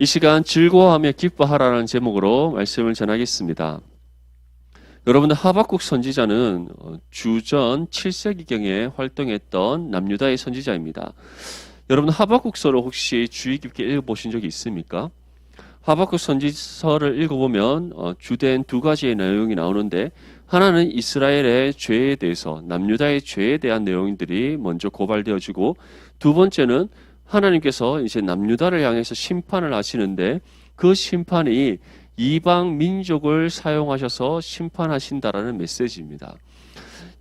이 시간 즐거워하며 기뻐하라는 제목으로 말씀을 전하겠습니다. 여러분들 하박국 선지자는 주전 7세기경에 활동했던 남유다의 선지자입니다. 여러분 하박국서를 혹시 주의 깊게 읽어보신 적이 있습니까? 하박국 선지서를 읽어보면 주된 두 가지의 내용이 나오는데, 하나는 이스라엘의 죄에 대해서, 남유다의 죄에 대한 내용들이 먼저 고발되어지고, 두 번째는 하나님께서 이제 남유다를 향해서 심판을 하시는데, 그 심판이 이방 민족을 사용하셔서 심판하신다라는 메시지입니다.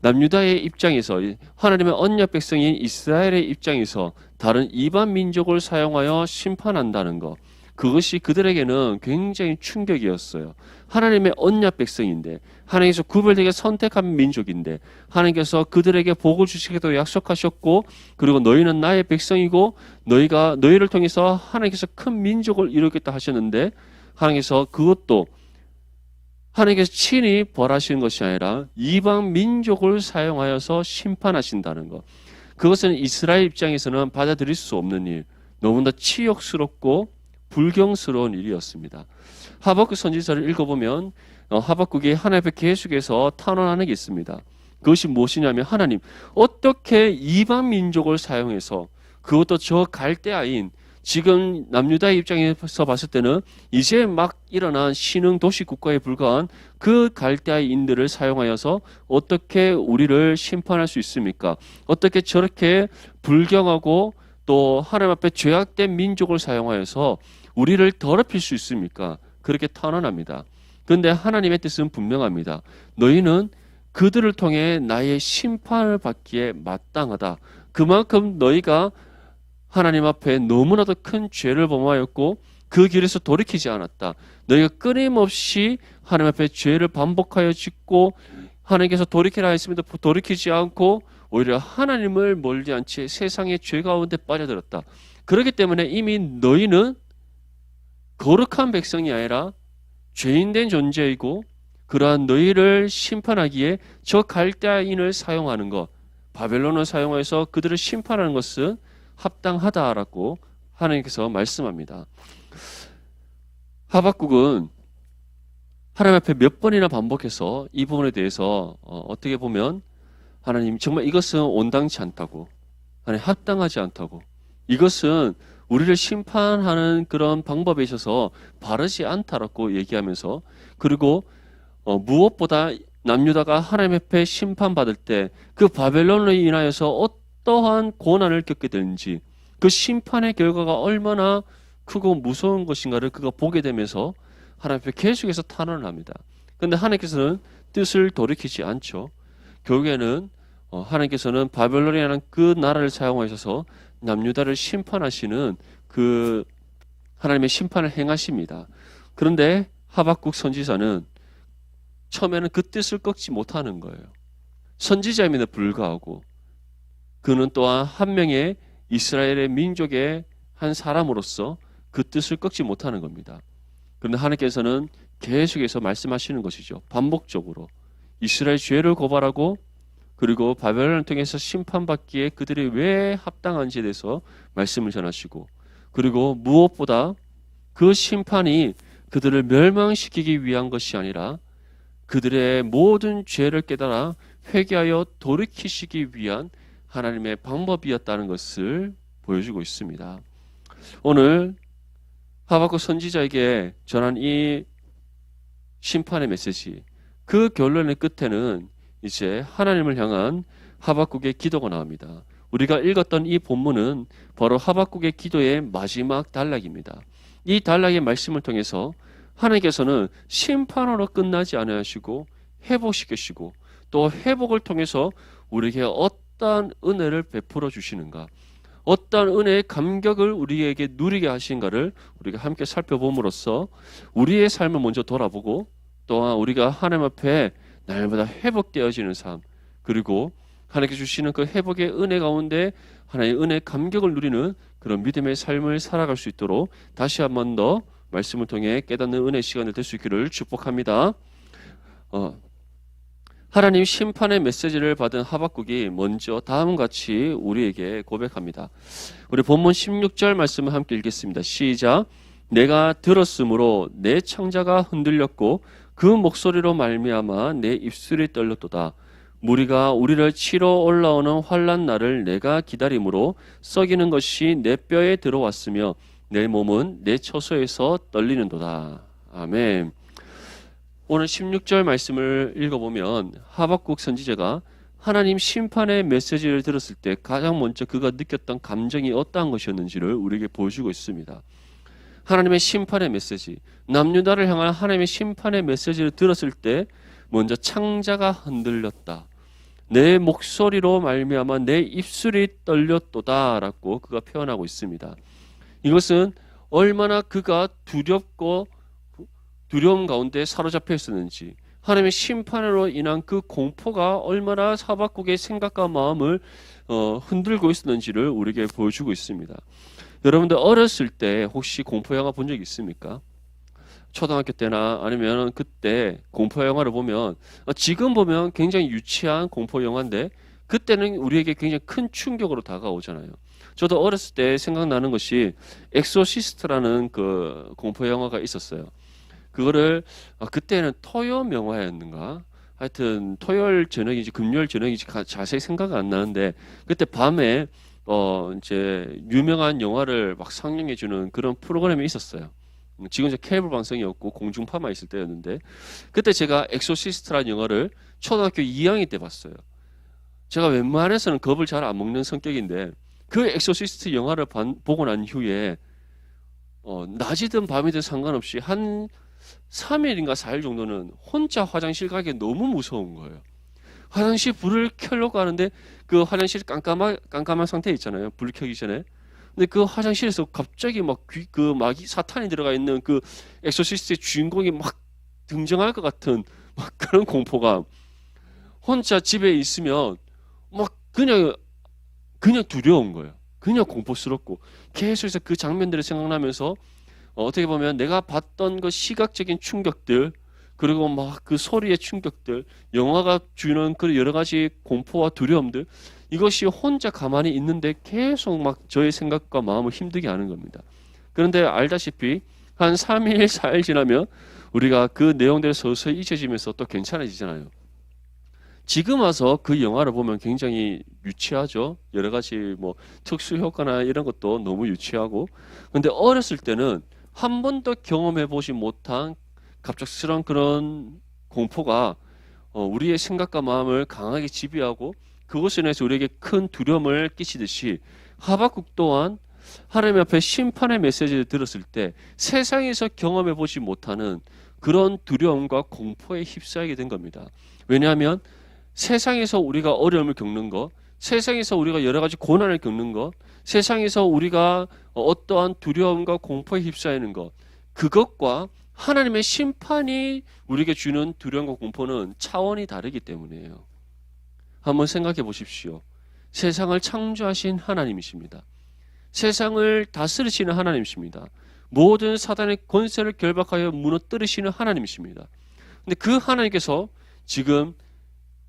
남유다의 입장에서, 하나님의 언약 백성인 이스라엘의 입장에서 다른 이방 민족을 사용하여 심판한다는 것, 그것이 그들에게는 굉장히 충격이었어요. 하나님의 언약 백성인데, 하나님께서 구별되게 선택한 민족인데, 하나님께서 그들에게 복을 주시기도 약속하셨고, 그리고 너희는 나의 백성이고 너희를 통해서 하나님께서 큰 민족을 이루겠다 하셨는데, 하나님께서 그것도 하나님께서 친히 벌하시는 것이 아니라 이방 민족을 사용하여서 심판하신다는 것, 그것은 이스라엘 입장에서는 받아들일 수 없는 일, 너무나 치욕스럽고 불경스러운 일이었습니다. 하박국 선지서를 읽어보면 하박국이 하나님 앞에 계속해서 탄원하는 게 있습니다. 그것이 무엇이냐면, 하나님 어떻게 이방 민족을 사용해서, 그것도 저 갈대아인, 지금 남유다의 입장에서 봤을 때는 이제 막 일어난 신흥 도시 국가에 불과한 그 갈대아인들을 사용하여서 어떻게 우리를 심판할 수 있습니까? 어떻게 저렇게 불경하고 또 하나님 앞에 죄악된 민족을 사용하여서 우리를 더럽힐 수 있습니까? 그렇게 탄원합니다. 그런데 하나님의 뜻은 분명합니다. 너희는 그들을 통해 나의 심판을 받기에 마땅하다. 그만큼 너희가 하나님 앞에 너무나도 큰 죄를 범하였고 그 길에서 돌이키지 않았다. 너희가 끊임없이 하나님 앞에 죄를 반복하여 짓고, 하나님께서 돌이키라 했습니다. 돌이키지 않고 오히려 하나님을 멀리한 채 세상의 죄 가운데 빠져들었다. 그렇기 때문에 이미 너희는 거룩한 백성이 아니라 죄인된 존재이고, 그러한 너희를 심판하기에 저 갈대아인을 사용하는 것, 바벨론을 사용해서 그들을 심판하는 것은 합당하다라고 하나님께서 말씀합니다. 하박국은 하나님 앞에 몇 번이나 반복해서 이 부분에 대해서 어떻게 보면 하나님 정말 이것은 온당치 않다고, 하나님 합당하지 않다고, 이것은 우리를 심판하는 그런 방법에 있어서 바르지 않다라고 얘기하면서, 그리고 무엇보다 남유다가 하나님 앞에 심판받을 때 그 바벨론으로 인하여서 어떠한 고난을 겪게 되는지, 그 심판의 결과가 얼마나 크고 무서운 것인가를 그가 보게 되면서 하나님 앞에 계속해서 탄원을 합니다. 그런데 하나님께서는 뜻을 돌이키지 않죠. 결국에는 하나님께서는 바벨론이라는 그 나라를 사용하셔서 남유다를 심판하시는 그 하나님의 심판을 행하십니다. 그런데 하박국 선지자는 처음에는 그 뜻을 꺾지 못하는 거예요. 선지자임에도 불구하고 그는 또한 한 명의 이스라엘의 민족의 한 사람으로서 그 뜻을 꺾지 못하는 겁니다. 그런데 하나님께서는 계속해서 말씀하시는 것이죠. 반복적으로 이스라엘 죄를 고발하고, 그리고 바벨론을 통해서 심판받기에 그들이 왜 합당한지에 대해서 말씀을 전하시고, 그리고 무엇보다 그 심판이 그들을 멸망시키기 위한 것이 아니라 그들의 모든 죄를 깨달아 회개하여 돌이키시기 위한 하나님의 방법이었다는 것을 보여주고 있습니다. 오늘 하박국 선지자에게 전한 이 심판의 메시지, 그 결론의 끝에는 이제 하나님을 향한 하박국의 기도가 나옵니다. 우리가 읽었던 이 본문은 바로 하박국의 기도의 마지막 단락입니다. 이 단락의 말씀을 통해서 하나님께서는 심판으로 끝나지 않으시고 회복시키시고, 또 회복을 통해서 우리에게 어떠한 은혜를 베풀어 주시는가, 어떠한 은혜의 감격을 우리에게 누리게 하신가를 우리가 함께 살펴봄으로써 우리의 삶을 먼저 돌아보고, 또한 우리가 하나님 앞에 날마다 회복되어지는 삶, 그리고 하나님께 주시는 그 회복의 은혜 가운데 하나님의 은혜의 감격을 누리는 그런 믿음의 삶을 살아갈 수 있도록 다시 한 번 더 말씀을 통해 깨닫는 은혜 시간을 될 수 있기를 축복합니다. 하나님 심판의 메시지를 받은 하박국이 먼저 다음과 같이 우리에게 고백합니다. 우리 본문 16절 말씀을 함께 읽겠습니다. 시작. 내가 들었으므로 내 창자가 흔들렸고 그 목소리로 말미암아 내 입술이 떨렸도다. 무리가 우리를 치러 올라오는 환난 날을 내가 기다림으로 썩이는 것이 내 뼈에 들어왔으며 내 몸은 내 처소에서 떨리는도다. 아멘. 오늘 16절 말씀을 읽어보면 하박국 선지자가 하나님 심판의 메시지를 들었을 때 가장 먼저 그가 느꼈던 감정이 어떠한 것이었는지를 우리에게 보여주고 있습니다. 하나님의 심판의 메시지, 남유다를 향한 하나님의 심판의 메시지를 들었을 때 먼저 창자가 흔들렸다. 내 목소리로 말미암아 내 입술이 떨렸도다라고 그가 표현하고 있습니다. 이것은 얼마나 그가 두려움 가운데 사로잡혀 있었는지, 하나님의 심판으로 인한 그 공포가 얼마나 하박국의 생각과 마음을 흔들고 있었는지를 우리에게 보여주고 있습니다. 여러분들 어렸을 때 혹시 공포 영화 본 적 있습니까? 초등학교 때나 아니면 그때 공포 영화를 보면 지금 보면 굉장히 유치한 공포 영화인데 그때는 우리에게 굉장히 큰 충격으로 다가오잖아요. 저도 어렸을 때 생각나는 것이 엑소시스트라는 그 공포 영화가 있었어요. 그거를 그때는 토요일 영화였는가? 하여튼 토요일 저녁인지 금요일 저녁인지 자세히 생각이 안 나는데 그때 밤에 이제 유명한 영화를 막 상영해 주는 그런 프로그램이 있었어요. 지금 이제 케이블 방송이었고 공중파만 있을 때였는데 그때 제가 엑소시스트라는 영화를 초등학교 2학년 때 봤어요. 제가 웬만해서는 겁을 잘 안 먹는 성격인데 그 엑소시스트 영화를 보고 난 후에 낮이든 밤이든 상관없이 한 3일인가 4일 정도는 혼자 화장실 가기 너무 무서운 거예요. 화장실 불을 켜려고 하는데 그 화장실 깜깜한 상태에 있잖아요. 불 켜기 전에. 근데 그 화장실에서 갑자기 막 사탄이 들어가 있는 그 엑소시스트의 주인공이 막 등장할 것 같은 막 그런 공포감. 혼자 집에 있으면 막 그냥 두려운 거예요. 그냥 공포스럽고 계속해서 그 장면들을 생각나면서 어떻게 보면 내가 봤던 그 시각적인 충격들 그리고 막 그 소리의 충격들, 영화가 주는 그 여러 가지 공포와 두려움들 이것이 혼자 가만히 있는데 계속 막 저의 생각과 마음을 힘들게 하는 겁니다. 그런데 알다시피 한 3일, 4일 지나면 우리가 그 내용들이 서서히 잊혀지면서 또 괜찮아지잖아요. 지금 와서 그 영화를 보면 굉장히 유치하죠. 여러 가지 뭐 특수 효과나 이런 것도 너무 유치하고. 근데 어렸을 때는 한 번도 경험해 보지 못한 갑작스러운 그런 공포가 우리의 생각과 마음을 강하게 지배하고 그것에 인해서 우리에게 큰 두려움을 끼치듯이 하박국 또한 하나님 앞에 심판의 메시지를 들었을 때 세상에서 경험해 보지 못하는 그런 두려움과 공포에 휩싸이게 된 겁니다. 왜냐하면 세상에서 우리가 어려움을 겪는 것, 세상에서 우리가 여러 가지 고난을 겪는 것, 세상에서 우리가 어떠한 두려움과 공포에 휩싸이는 것, 그것과 하나님의 심판이 우리에게 주는 두려움과 공포는 차원이 다르기 때문이에요. 한번 생각해 보십시오. 세상을 창조하신 하나님이십니다. 세상을 다스리시는 하나님이십니다. 모든 사단의 권세를 결박하여 무너뜨리시는 하나님이십니다. 근데 그 하나님께서 지금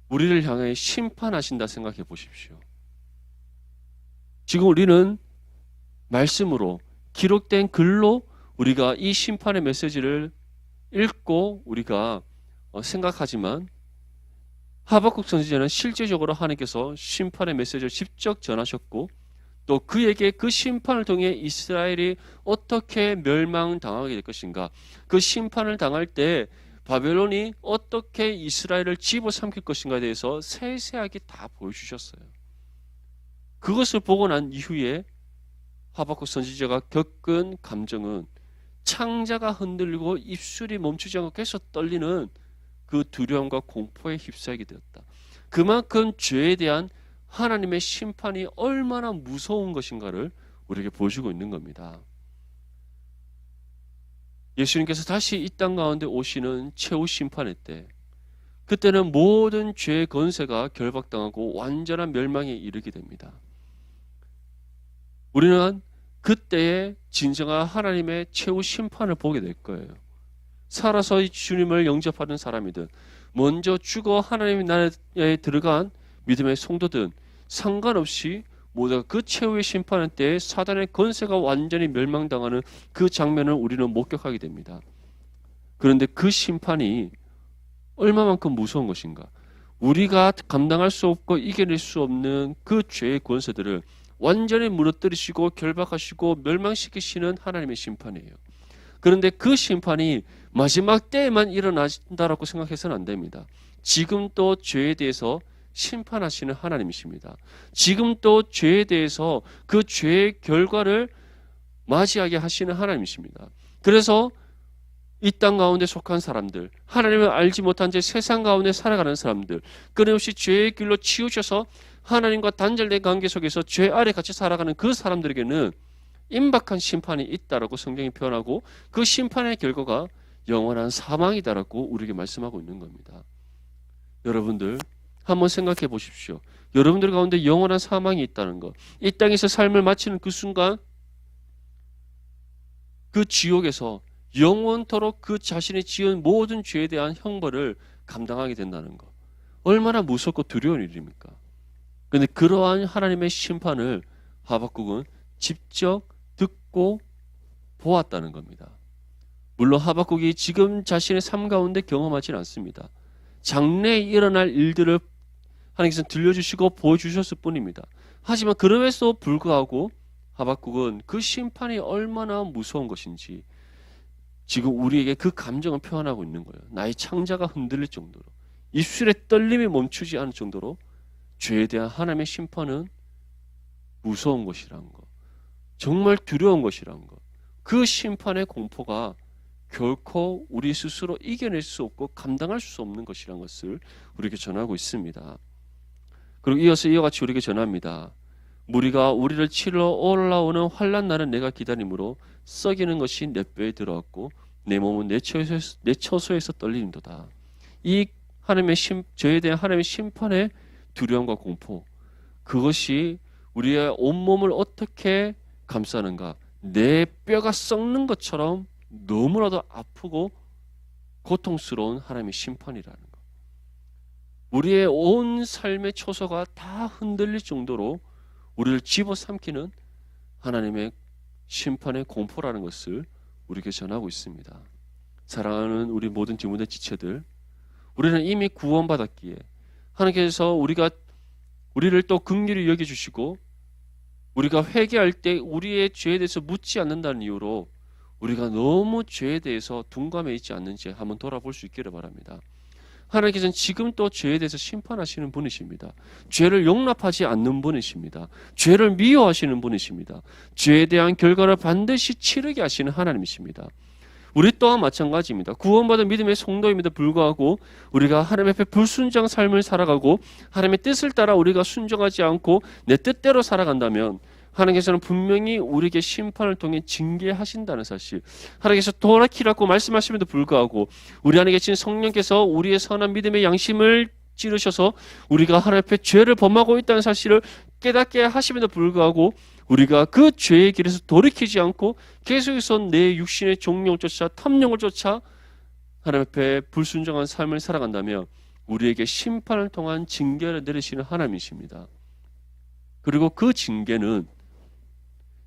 우리를 향해 심판하신다 생각해 보십시오. 지금 우리는 말씀으로 기록된 글로 우리가 이 심판의 메시지를 읽고 우리가 생각하지만 하박국 선지자는 실제적으로 하나님께서 심판의 메시지를 직접 전하셨고 또 그에게 그 심판을 통해 이스라엘이 어떻게 멸망당하게 될 것인가, 그 심판을 당할 때 바벨론이 어떻게 이스라엘을 집어삼킬 것인가에 대해서 세세하게 다 보여주셨어요. 그것을 보고 난 이후에 하박국 선지자가 겪은 감정은 창자가 흔들리고 입술이 멈추지 않고 계속 떨리는 그 두려움과 공포에 휩싸이게 되었다. 그만큼 죄에 대한 하나님의 심판이 얼마나 무서운 것인가를 우리에게 보여주고 있는 겁니다. 예수님께서 다시 이 땅 가운데 오시는 최후 심판의 때, 그때는 모든 죄의 권세가 결박당하고 완전한 멸망에 이르게 됩니다. 우리는 그때의 진정한 하나님의 최후 심판을 보게 될 거예요. 살아서 주님을 영접하는 사람이든 먼저 죽어 하나님의 나라에 들어간 믿음의 성도든 상관없이 모두가 그 최후의 심판의 때에 사단의 권세가 완전히 멸망당하는 그 장면을 우리는 목격하게 됩니다. 그런데 그 심판이 얼마만큼 무서운 것인가? 우리가 감당할 수 없고 이겨낼 수 없는 그 죄의 권세들을 완전히 무너뜨리시고 결박하시고 멸망시키시는 하나님의 심판이에요. 그런데 그 심판이 마지막 때에만 일어난다라고 생각해서는 안 됩니다. 지금 또 죄에 대해서 심판하시는 하나님이십니다. 지금 또 죄에 대해서 그 죄의 결과를 맞이하게 하시는 하나님이십니다. 그래서 이 땅 가운데 속한 사람들, 하나님을 알지 못한 채 세상 가운데 살아가는 사람들, 끊임없이 죄의 길로 치우쳐서 하나님과 단절된 관계 속에서 죄 아래 같이 살아가는 그 사람들에게는 임박한 심판이 있다라고 성경이 표현하고 그 심판의 결과가 영원한 사망이다라고 우리에게 말씀하고 있는 겁니다. 여러분들 한번 생각해 보십시오. 여러분들 가운데 영원한 사망이 있다는 것, 이 땅에서 삶을 마치는 그 순간 그 지옥에서 영원토록 그 자신이 지은 모든 죄에 대한 형벌을 감당하게 된다는 것, 얼마나 무섭고 두려운 일입니까? 그런데 그러한 하나님의 심판을 하박국은 직접 듣고 보았다는 겁니다. 물론 하박국이 지금 자신의 삶 가운데 경험하지는 않습니다. 장래에 일어날 일들을 하나님께서 들려주시고 보여주셨을 뿐입니다. 하지만 그럼에도 불구하고 하박국은 그 심판이 얼마나 무서운 것인지 지금 우리에게 그 감정을 표현하고 있는 거예요. 나의 창자가 흔들릴 정도로, 입술의 떨림이 멈추지 않을 정도로 죄에 대한 하나님의 심판은 무서운 것이라는 것, 정말 두려운 것이라는 것, 그 심판의 공포가 결코 우리 스스로 이겨낼 수 없고 감당할 수 없는 것이라는 것을 우리에게 전하고 있습니다. 그리고 이어서 이와 같이 우리에게 전합니다. 무리가 우리를 치러 올라오는 환난 날은 내가 기다림으로 썩이는 것이 내 뼈에 들어왔고 내 몸은 내 처소에서 떨리는도다. 이 하나님의 죄에 대한 하나님의 심판의 두려움과 공포, 그것이 우리의 온몸을 어떻게 감싸는가, 내 뼈가 썩는 것처럼 너무나도 아프고 고통스러운 하나님의 심판이라는 것, 우리의 온 삶의 초소가 다 흔들릴 정도로 우리를 집어삼키는 하나님의 심판의 공포라는 것을 우리에게 전하고 있습니다. 사랑하는 우리 모든 디모데 지체들, 우리는 이미 구원받았기에 하나님께서 우리를 또 긍휼히 여겨주시고 우리가 회개할 때 우리의 죄에 대해서 묻지 않는다는 이유로 우리가 너무 죄에 대해서 둔감해 있지 않는지 한번 돌아볼 수 있기를 바랍니다. 하나님께서는 지금 또 죄에 대해서 심판하시는 분이십니다. 죄를 용납하지 않는 분이십니다. 죄를 미워하시는 분이십니다. 죄에 대한 결과를 반드시 치르게 하시는 하나님이십니다. 우리 또한 마찬가지입니다. 구원받은 믿음의 성도임에도 불구하고 우리가 하나님 앞에 불순종 삶을 살아가고 하나님의 뜻을 따라 우리가 순종하지 않고 내 뜻대로 살아간다면 하나님께서는 분명히 우리에게 심판을 통해 징계하신다는 사실, 하나님께서 돌아키라고 말씀하심에도 불구하고 우리 안에 계신 성령께서 우리의 선한 믿음의 양심을 찌르셔서 우리가 하나님 앞에 죄를 범하고 있다는 사실을 깨닫게 하심에도 불구하고 우리가 그 죄의 길에서 돌이키지 않고 계속해서 내 육신의 종령을 쫓아 탐욕을 쫓아 하나님 앞에 불순종한 삶을 살아간다면 우리에게 심판을 통한 징계를 내리시는 하나님이십니다. 그리고 그 징계는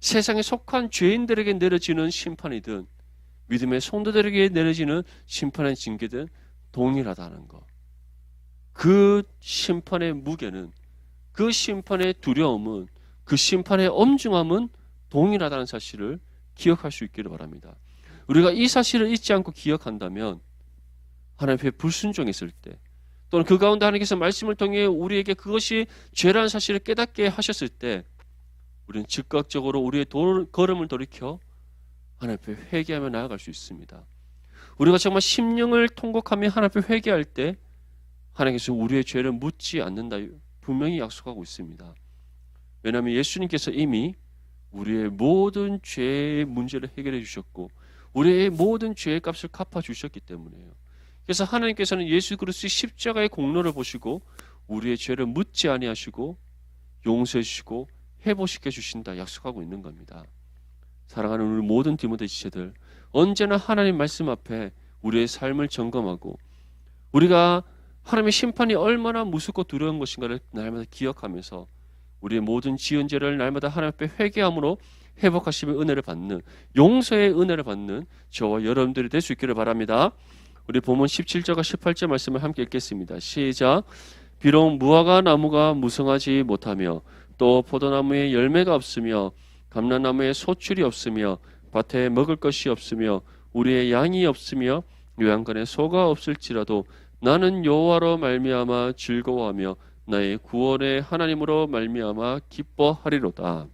세상에 속한 죄인들에게 내려지는 심판이든 믿음의 성도들에게 내려지는 심판의 징계든 동일하다는 것. 그 심판의 무게는, 그 심판의 두려움은, 그 심판의 엄중함은 동일하다는 사실을 기억할 수 있기를 바랍니다. 우리가 이 사실을 잊지 않고 기억한다면 하나님 앞에 불순종했을 때 또는 그 가운데 하나님께서 말씀을 통해 우리에게 그것이 죄라는 사실을 깨닫게 하셨을 때 우리는 즉각적으로 우리의 걸음을 돌이켜 하나님 앞에 회개하며 나아갈 수 있습니다. 우리가 정말 심령을 통곡하며 하나님 앞에 회개할 때 하나님께서 우리의 죄를 묻지 않는다 분명히 약속하고 있습니다. 왜냐하면 예수님께서 이미 우리의 모든 죄의 문제를 해결해 주셨고 우리의 모든 죄의 값을 갚아 주셨기 때문이에요. 그래서 하나님께서는 예수 그리스도의 십자가의 공로를 보시고 우리의 죄를 묻지 아니하시고 용서해 주시고 회복시켜 주신다 약속하고 있는 겁니다. 사랑하는 우리 모든 디모데 지체들, 언제나 하나님 말씀 앞에 우리의 삶을 점검하고 우리가 하나님의 심판이 얼마나 무섭고 두려운 것인가를 날마다 기억하면서 우리의 모든 지은 죄를 날마다 하나님 앞에 회개함으로 회복하심의 은혜를 받는, 용서의 은혜를 받는 저와 여러분들이 될 수 있기를 바랍니다. 우리 본문 17절과 18절 말씀을 함께 읽겠습니다. 시작. 비록 무화과 나무가 무성하지 못하며 또 포도나무에 열매가 없으며 감람나무에 소출이 없으며 밭에 먹을 것이 없으며 우리의 양이 없으며 요양간에 소가 없을지라도 나는 여호와로 말미암아 즐거워하며 나의 구원의 하나님으로 말미암아 기뻐하리로다.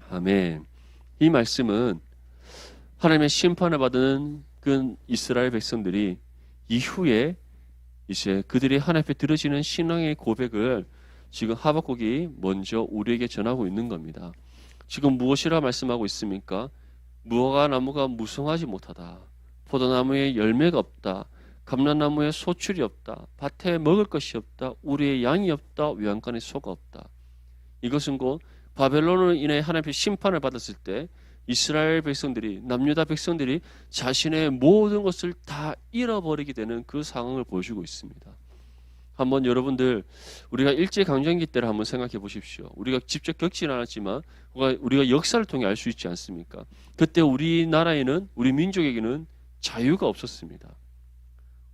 아멘. 이 말씀은 하나님의 심판을 받은 그 이스라엘 백성들이 이후에 이제 그들이 하나님 앞에 들어지는 신앙의 고백을 지금 하박국이 먼저 우리에게 전하고 있는 겁니다. 지금 무엇이라 말씀하고 있습니까? 무화과 나무가 무성하지 못하다. 포도나무에 열매가 없다. 감람나무에 소출이 없다. 밭에 먹을 것이 없다. 우리의 양이 없다. 외양간에 소가 없다. 이것은 곧 바벨론으로 인해 하나님 앞에 심판을 받았을 때 이스라엘 백성들이, 남유다 백성들이 자신의 모든 것을 다 잃어버리게 되는 그 상황을 보여주고 있습니다. 한번 여러분들 우리가 일제강점기 때를 한번 생각해 보십시오. 우리가 직접 겪지는 않았지만 우리가 역사를 통해 알 수 있지 않습니까? 그때 우리나라에는, 우리 민족에게는 자유가 없었습니다.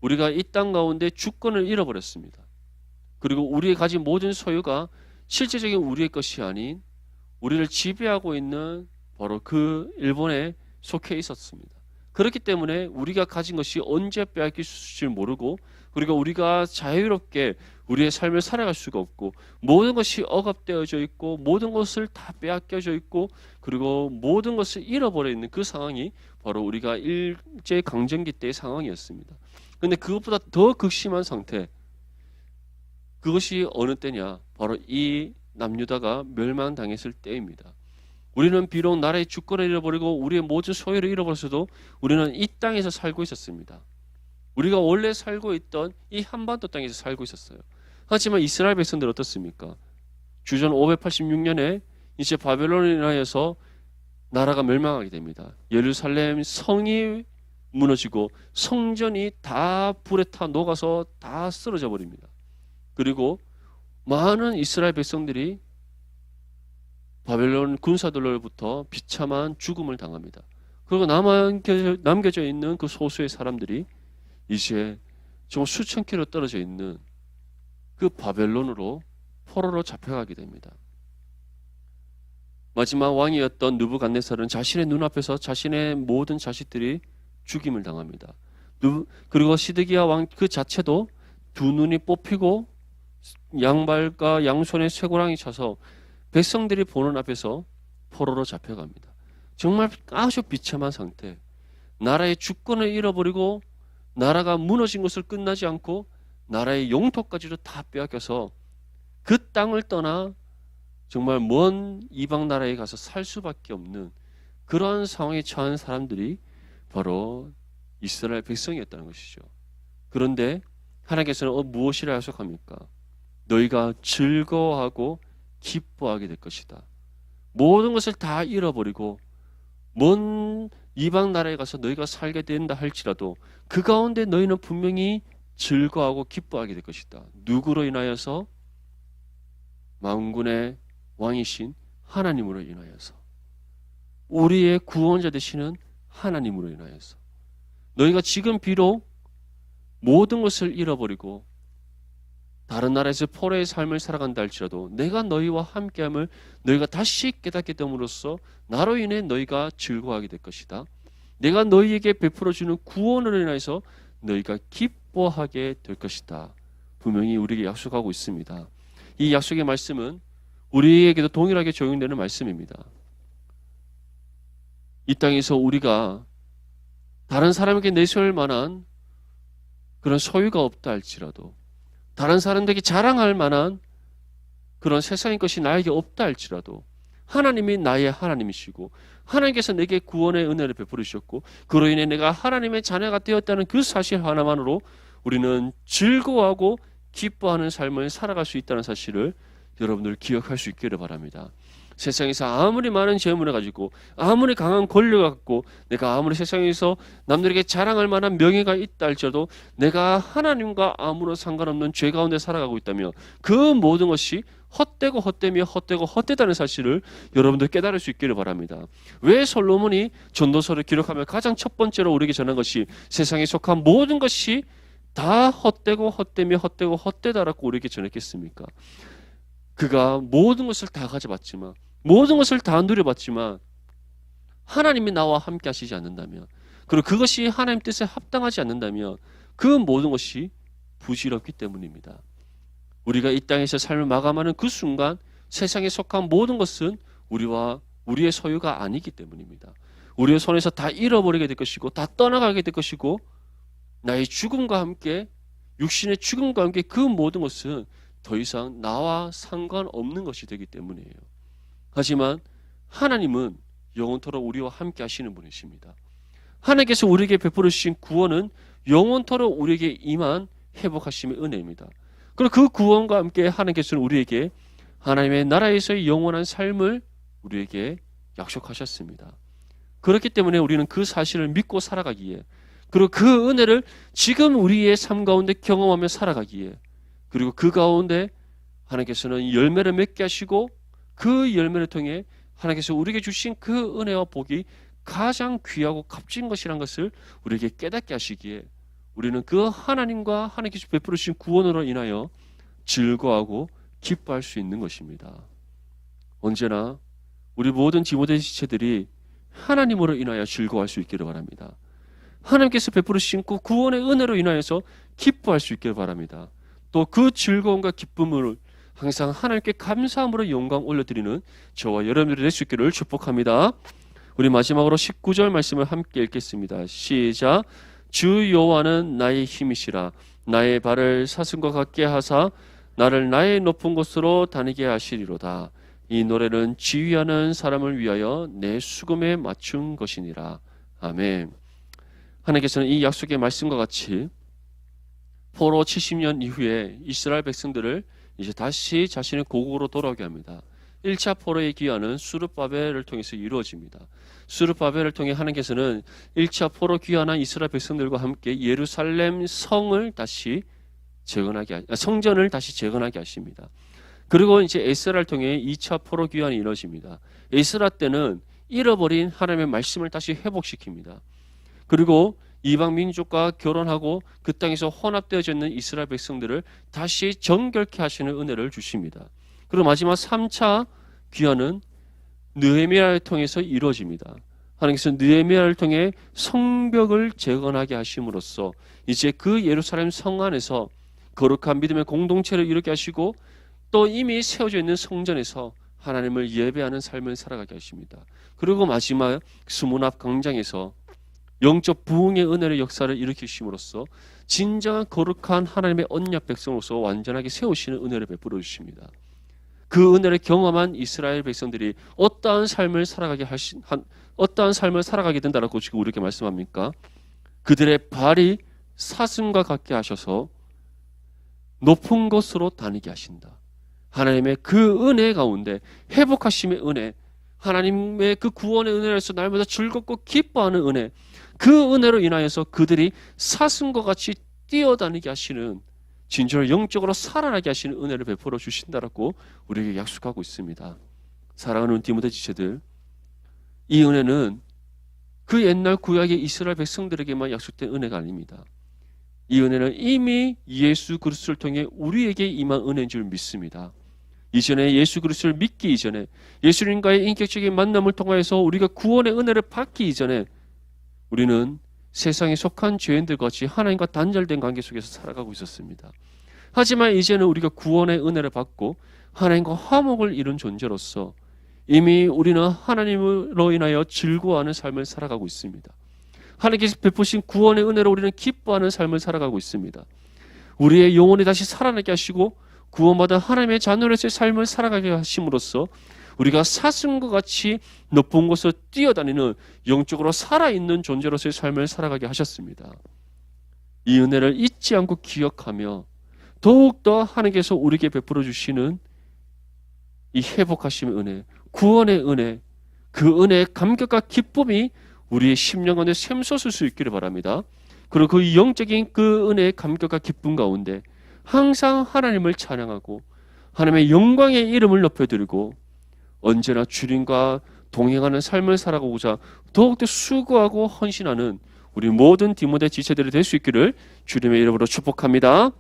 우리가 이 땅 가운데 주권을 잃어버렸습니다. 그리고 우리의 가진 모든 소유가 실제적인 우리의 것이 아닌 우리를 지배하고 있는 바로 그 일본에 속해 있었습니다. 그렇기 때문에 우리가 가진 것이 언제 빼앗길 줄 모르고, 그리고 우리가 자유롭게 우리의 삶을 살아갈 수가 없고, 모든 것이 억압되어져 있고, 모든 것을 다 빼앗겨져 있고, 그리고 모든 것을 잃어버려 있는 그 상황이 바로 우리가 일제 강점기 때의 상황이었습니다. 그런데 그것보다 더 극심한 상태, 그것이 어느 때냐? 바로 이 남유다가 멸망당했을 때입니다. 우리는 비록 나라의 주권을 잃어버리고 우리의 모든 소유를 잃어버렸어도 우리는 이 땅에서 살고 있었습니다. 우리가 원래 살고 있던 이 한반도 땅에서 살고 있었어요. 하지만 이스라엘 백성들 어떻습니까? 주전 586년에 이제 바벨론에 인하여서 나라가 멸망하게 됩니다. 예루살렘 성이 무너지고 성전이 다 불에 타 녹아서 다 쓰러져 버립니다. 그리고 많은 이스라엘 백성들이 바벨론 군사들로부터 비참한 죽음을 당합니다. 그리고 남겨져 있는 그 소수의 사람들이 이제 정말 수천 킬로 떨어져 있는 그 바벨론으로 포로로 잡혀가게 됩니다. 마지막 왕이었던 느부갓네살은 자신의 눈앞에서 자신의 모든 자식들이 죽임을 당합니다. 그리고 시드기야 왕 그 자체도 두 눈이 뽑히고 양발과 양손에 쇠고랑이 차서 백성들이 보는 앞에서 포로로 잡혀갑니다. 정말 아주 비참한 상태. 나라의 주권을 잃어버리고 나라가 무너진 것을 끝나지 않고 나라의 영토까지도 다 빼앗겨서 그 땅을 떠나 정말 먼 이방 나라에 가서 살 수밖에 없는 그러한 상황에 처한 사람들이 바로 이스라엘 백성이었다는 것이죠. 그런데 하나님께서는 무엇이라 약속합니까? 너희가 즐거워하고 기뻐하게 될 것이다. 모든 것을 다 잃어버리고 먼 이방 나라에 가서 너희가 살게 된다 할지라도 그 가운데 너희는 분명히 즐거워하고 기뻐하게 될 것이다. 누구로 인하여서? 만군의 왕이신 하나님으로 인하여서, 우리의 구원자 되시는 하나님으로 인하여서. 너희가 지금 비록 모든 것을 잃어버리고 다른 나라에서 포로의 삶을 살아간다 할지라도 내가 너희와 함께함을 너희가 다시 깨닫게 됨으로써 나로 인해 너희가 즐거워하게 될 것이다. 내가 너희에게 베풀어주는 구원으로 인해서 너희가 기뻐하게 될 것이다. 분명히 우리에게 약속하고 있습니다. 이 약속의 말씀은 우리에게도 동일하게 적용되는 말씀입니다. 이 땅에서 우리가 다른 사람에게 내세울 만한 그런 소유가 없다 할지라도, 다른 사람들에게 자랑할 만한 그런 세상의 것이 나에게 없다 할지라도 하나님이 나의 하나님이시고 하나님께서 내게 구원의 은혜를 베풀으셨고 그로 인해 내가 하나님의 자녀가 되었다는 그 사실 하나만으로 우리는 즐거워하고 기뻐하는 삶을 살아갈 수 있다는 사실을 여러분들 기억할 수 있기를 바랍니다. 세상에서 아무리 많은 재물을 가지고 아무리 강한 권력을 갖고 내가 아무리 세상에서 남들에게 자랑할 만한 명예가 있다 할지라도 내가 하나님과 아무런 상관없는 죄 가운데 살아가고 있다면 그 모든 것이 헛되고 헛되며 헛되고 헛되다는 사실을 여러분들 깨달을 수 있기를 바랍니다. 왜 솔로몬이 전도서를 기록하며 가장 첫 번째로 우리에게 전한 것이 세상에 속한 모든 것이 다 헛되고 헛되며 헛되고 헛되다라고 우리에게 전했겠습니까? 그가 모든 것을 다 가져봤지만 모든 것을 다 누려봤지만 하나님이 나와 함께 하시지 않는다면 그리고 그것이 하나님 뜻에 합당하지 않는다면 그 모든 것이 부질없기 때문입니다. 우리가 이 땅에서 삶을 마감하는 그 순간 세상에 속한 모든 것은 우리와 우리의 소유가 아니기 때문입니다. 우리의 손에서 다 잃어버리게 될 것이고 다 떠나가게 될 것이고 나의 죽음과 함께 육신의 죽음과 함께 그 모든 것은 더 이상 나와 상관없는 것이 되기 때문이에요. 하지만 하나님은 영원토록 우리와 함께 하시는 분이십니다. 하나님께서 우리에게 베풀어 주신 구원은 영원토록 우리에게 임한 회복하심의 은혜입니다. 그리고 그 구원과 함께 하나님께서는 우리에게 하나님의 나라에서의 영원한 삶을 우리에게 약속하셨습니다. 그렇기 때문에 우리는 그 사실을 믿고 살아가기에 그리고 그 은혜를 지금 우리의 삶 가운데 경험하며 살아가기에 그리고 그 가운데 하나님께서는 열매를 맺게 하시고 그 열매를 통해 하나님께서 우리에게 주신 그 은혜와 복이 가장 귀하고 값진 것이란 것을 우리에게 깨닫게 하시기에 우리는 그 하나님과 하나님께서 베풀어 주신 구원으로 인하여 즐거워하고 기뻐할 수 있는 것입니다. 언제나 우리 모든 디모데 지체들이 하나님으로 인하여 즐거워할 수 있기를 바랍니다. 하나님께서 베풀어 주신 그 구원의 은혜로 인하여서 기뻐할 수 있기를 바랍니다. 또 그 즐거움과 기쁨을 항상 하나님께 감사함으로 영광 올려드리는 저와 여러분들이 될 수 있기를 축복합니다. 우리 마지막으로 19절 말씀을 함께 읽겠습니다. 시작. 주 여호와는 나의 힘이시라. 나의 발을 사슴과 같게 하사 나를 나의 높은 곳으로 다니게 하시리로다. 이 노래는 지휘하는 사람을 위하여 내 수금에 맞춘 것이니라. 아멘. 하나님께서는 이 약속의 말씀과 같이 포로 70년 이후에 이스라엘 백성들을 이제 다시 자신의 고국으로 돌아오게 합니다. 1차 포로의 귀환은 수르바벨을 통해서 이루어집니다. 수르바벨을 통해 하나님께서는 1차 포로 귀환한 이스라엘 백성들과 함께 예루살렘 성전을 다시 재건하게 하십니다. 그리고 이제 에스라를 통해 2차 포로 귀환이 이루어집니다. 에스라 때는 잃어버린 하나님의 말씀을 다시 회복시킵니다. 그리고 이방 민족과 결혼하고 그 땅에서 혼합되어져 있는 이스라엘 백성들을 다시 정결케 하시는 은혜를 주십니다. 그리고 마지막 3차 귀환은 느헤미야를 통해서 이루어집니다. 하나님께서 느헤미야를 통해 성벽을 재건하게 하심으로써 이제 그 예루살렘 성 안에서 거룩한 믿음의 공동체를 이루게 하시고 또 이미 세워져 있는 성전에서 하나님을 예배하는 삶을 살아가게 하십니다. 그리고 마지막 수문 앞 광장에서 영적 부흥의 은혜의 역사를 일으키심으로써 진정한 거룩한 하나님의 언약 백성으로서 완전하게 세우시는 은혜를 베풀어 주십니다. 그 은혜를 경험한 이스라엘 백성들이 어떠한 삶을 살아가게 된다라고 지금 우리에게 말씀합니까? 그들의 발이 사슴과 같게 하셔서 높은 곳으로 다니게 하신다. 하나님의 그 은혜 가운데 회복하심의 은혜, 하나님의 그 구원의 은혜로서 날마다 즐겁고 기뻐하는 은혜, 그 은혜로 인하여서 그들이 사슴과 같이 뛰어다니게 하시는 진정으로 영적으로 살아나게 하시는 은혜를 베풀어 주신다라고 우리에게 약속하고 있습니다. 사랑하는 디모데 지체들, 이 은혜는 그 옛날 구약의 이스라엘 백성들에게만 약속된 은혜가 아닙니다. 이 은혜는 이미 예수 그리스도를 통해 우리에게 임한 은혜인 줄 믿습니다. 이전에 예수 그리스도를 믿기 이전에 예수님과의 인격적인 만남을 통하여서 우리가 구원의 은혜를 받기 이전에 우리는 세상에 속한 죄인들과 같이 하나님과 단절된 관계 속에서 살아가고 있었습니다. 하지만 이제는 우리가 구원의 은혜를 받고 하나님과 화목을 이룬 존재로서 이미 우리는 하나님으로 인하여 즐거워하는 삶을 살아가고 있습니다. 하나님께서 베푸신 구원의 은혜로 우리는 기뻐하는 삶을 살아가고 있습니다. 우리의 영혼이 다시 살아나게 하시고 구원받은 하나님의 자녀로서의 삶을 살아가게 하심으로써 우리가 사슴과 같이 높은 곳을 뛰어다니는 영적으로 살아있는 존재로서의 삶을 살아가게 하셨습니다. 이 은혜를 잊지 않고 기억하며 더욱더 하나님께서 우리에게 베풀어 주시는 이 회복하심의 은혜, 구원의 은혜, 그 은혜의 감격과 기쁨이 우리의 심령 가운데 샘솟을 수 있기를 바랍니다. 그리고 그 영적인 그 은혜의 감격과 기쁨 가운데 항상 하나님을 찬양하고 하나님의 영광의 이름을 높여드리고 언제나 주님과 동행하는 삶을 살아가고자 더욱더 수고하고 헌신하는 우리 모든 디모데 지체들이 될 수 있기를 주님의 이름으로 축복합니다.